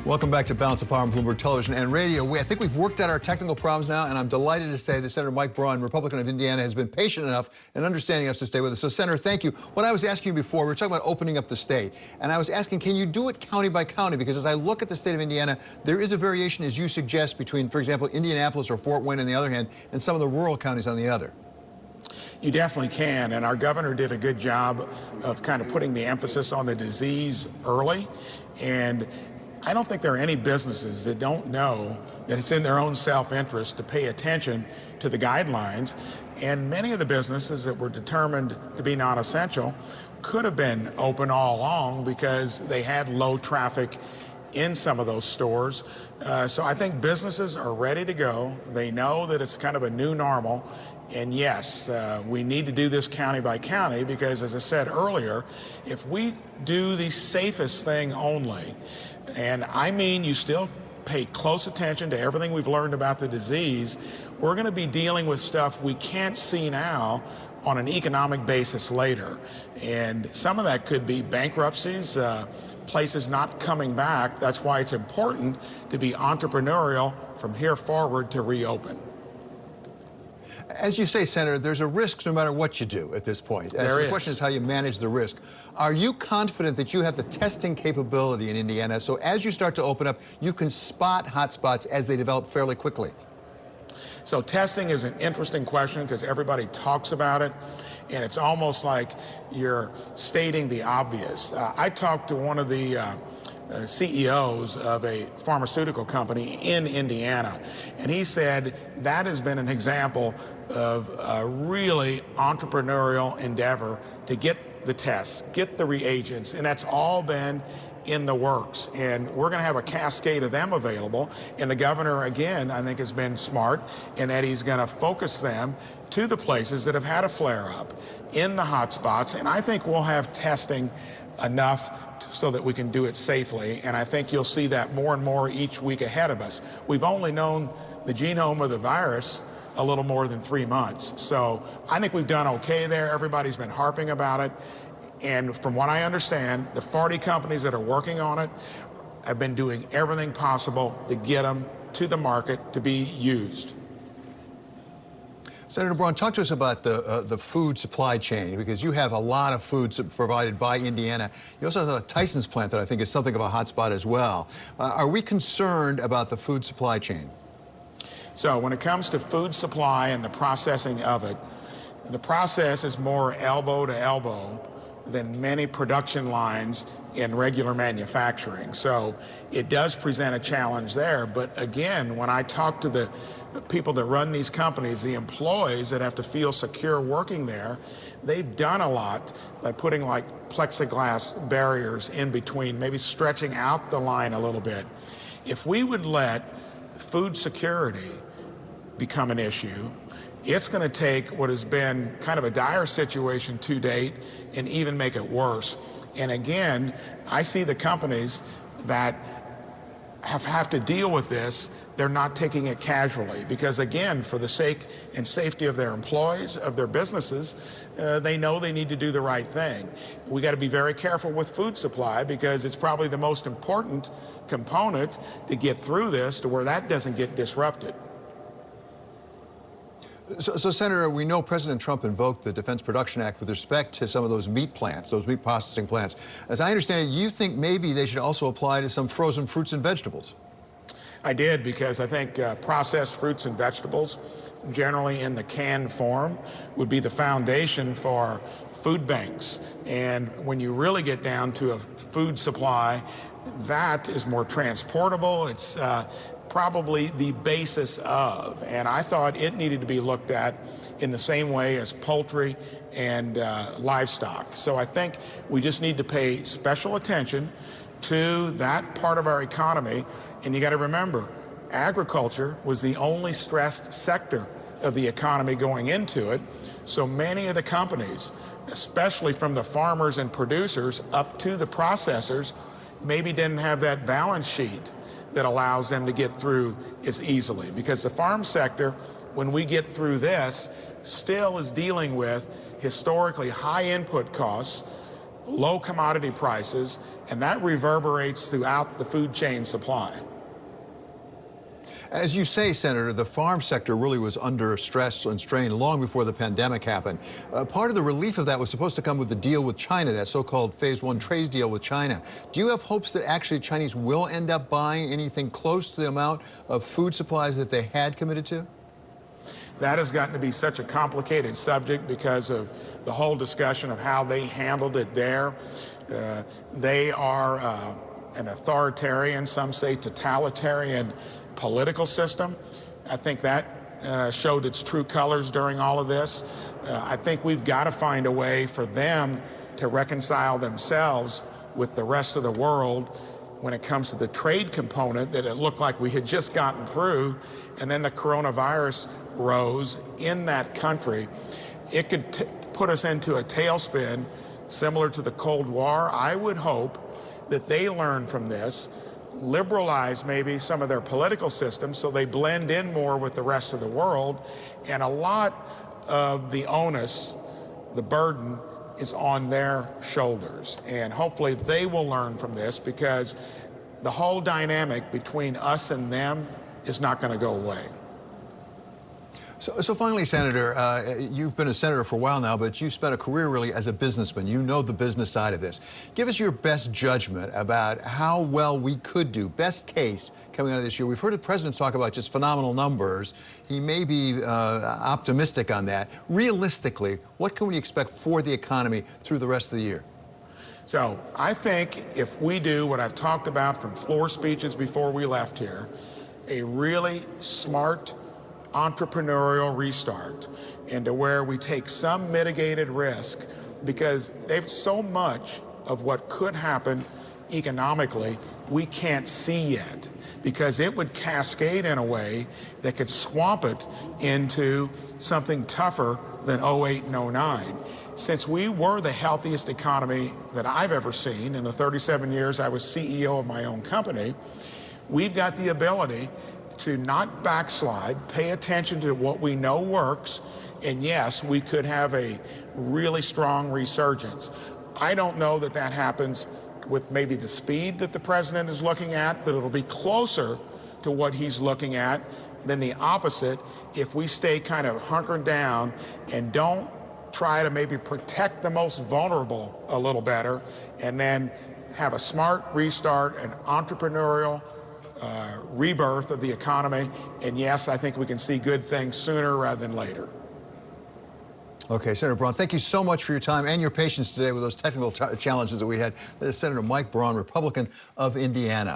Welcome back to Balance of Power on Bloomberg Television and Radio. I think we've worked out our technical problems now, and I'm delighted to say that Senator Mike Braun, Republican of Indiana, has been patient enough and understanding enough to stay with us. So, Senator, thank you. What I was asking you before, we were talking about opening up the state, and I was asking, can you do it county by county? Because as I look at the state of Indiana, there is a variation, as you suggest, between, for example, Indianapolis or Fort Wayne on the other hand, and some of the rural counties on the other. You definitely can, and our governor did a good job of kind of putting the emphasis on the disease early. And I don't think there are any businesses that don't know that it's in their own self-interest to pay attention to the guidelines. And many of the businesses that were determined to be non-essential could have been open all along because they had low traffic in some of those stores. So I think businesses are ready to go. They know that it's kind of a new normal. And yes, we need to do this county by county because, as I said earlier, if we do the safest thing only, and I mean you still pay close attention to everything we've learned about the disease, we're going to be dealing with stuff we can't see now on an economic basis later. And some of that could be bankruptcies, places not coming back. That's why it's important to be entrepreneurial from here forward to reopen. As you say, Senator, there's a risk no matter what you do at this point. The question is how you manage the risk. Are you confident that you have the testing capability in Indiana so as you start to open up, you can spot hotspots as they develop fairly quickly? So testing is an interesting question because everybody talks about it, and it's almost like you're stating the obvious. I talked to one of the CEOs of a pharmaceutical company in Indiana, and he said that has been an example of a really entrepreneurial endeavor to get the tests, get the reagents, and that's all been in the works. And we're going to have a cascade of them available. And the governor, again, I think has been smart in that he's going to focus them to the places that have had a flare-up in the hot spots. And I think we'll have testing enough so that we can do it safely. And I think you'll see that more and more each week ahead of us. We've only known the genome of the virus a little more than 3 months. So I think we've done okay there. Everybody's been harping about it. And from what I understand, the 40 companies that are working on it have been doing everything possible to get them to the market to be used. Senator Braun, talk to us about the food supply chain, because you have a lot of food provided by Indiana. You also have a Tyson's plant that I think is something of a hotspot as well. Are we concerned about the food supply chain? So when it comes to food supply and the processing of it, the process is more elbow to elbow than many production lines in regular manufacturing. So it does present a challenge there. But again, when I talk to the people that run these companies, the employees that have to feel secure working there, they've done a lot by putting like plexiglass barriers in between, maybe stretching out the line a little bit. If we would let food security become an issue, it's going to take what has been kind of a dire situation to date and even make it worse. And again, I see the companies that have to deal with this, they're not taking it casually because, again, for the sake and safety of their employees, of their businesses, they know they need to do the right thing. We got to be very careful with food supply because it's probably the most important component to get through this to where that doesn't get disrupted. So, Senator, we know President Trump invoked the Defense Production Act with respect to some of those meat plants, those meat processing plants. As I understand it, you think maybe they should also apply to some frozen fruits and vegetables. I did, because I think processed fruits and vegetables, generally in the canned form, would be the foundation for food banks. And when you really get down to a food supply, that is more transportable. It's probably the basis of, and I thought it needed to be looked at in the same way as poultry and livestock. So I think we just need to pay special attention to that part of our economy. And you got to remember, agriculture was the only stressed sector of the economy going into it. So many of the companies, especially from the farmers and producers up to the processors, maybe didn't have that balance sheet that allows them to get through as easily. Because the farm sector, when we get through this, still is dealing with historically high input costs, low commodity prices, and that reverberates throughout the food chain supply. As you say, Senator, the farm sector really was under stress and strain long before the pandemic happened. Part of the relief of that was supposed to come with the deal with China, that so-called Phase 1 trade deal with China. Do you have hopes that actually Chinese will end up buying anything close to the amount of food supplies that they had committed to? That has gotten to be such a complicated subject because of the whole discussion of how they handled it there. They are an authoritarian, some say totalitarian political system. I think that showed its true colors during all of this. I think we've got to find a way for them to reconcile themselves with the rest of the world when it comes to the trade component that it looked like we had just gotten through, and then the coronavirus rose in that country. It could put us into a tailspin similar to the Cold War. I would hope that they learn from this, liberalize maybe some of their political systems so they blend in more with the rest of the world, and a lot of the onus, the burden, is on their shoulders. And hopefully they will learn from this, because the whole dynamic between us and them is not going to go away. So finally, Senator, you've been a senator for a while now, but you spent a career really as a businessman. You know the business side of this. Give us your best judgment about how well we could do, best case, coming out of this year. We've heard the president talk about just phenomenal numbers. He may be optimistic on that. Realistically, what can we expect for the economy through the rest of the year? So I think if we do what I've talked about from floor speeches before we left here, a really smart entrepreneurial restart, into where we take some mitigated risk, because there's so much of what could happen economically we can't see yet, because it would cascade in a way that could swamp it into something tougher than 08 and 09. Since we were the healthiest economy that I've ever seen in the 37 years I was CEO of my own company, we've got the ability to not backslide, pay attention to what we know works, and yes, we could have a really strong resurgence. I don't know that that happens with maybe the speed that the president is looking at, but it'll be closer to what he's looking at than the opposite if we stay kind of hunkered down and don't try to maybe protect the most vulnerable a little better, and then have a smart restart, an entrepreneurial rebirth of the economy. And yes, I think we can see good things sooner rather than later. Okay, Senator Braun, thank you so much for your time and your patience today with those technical challenges that we had. That is Senator Mike Braun, Republican of Indiana.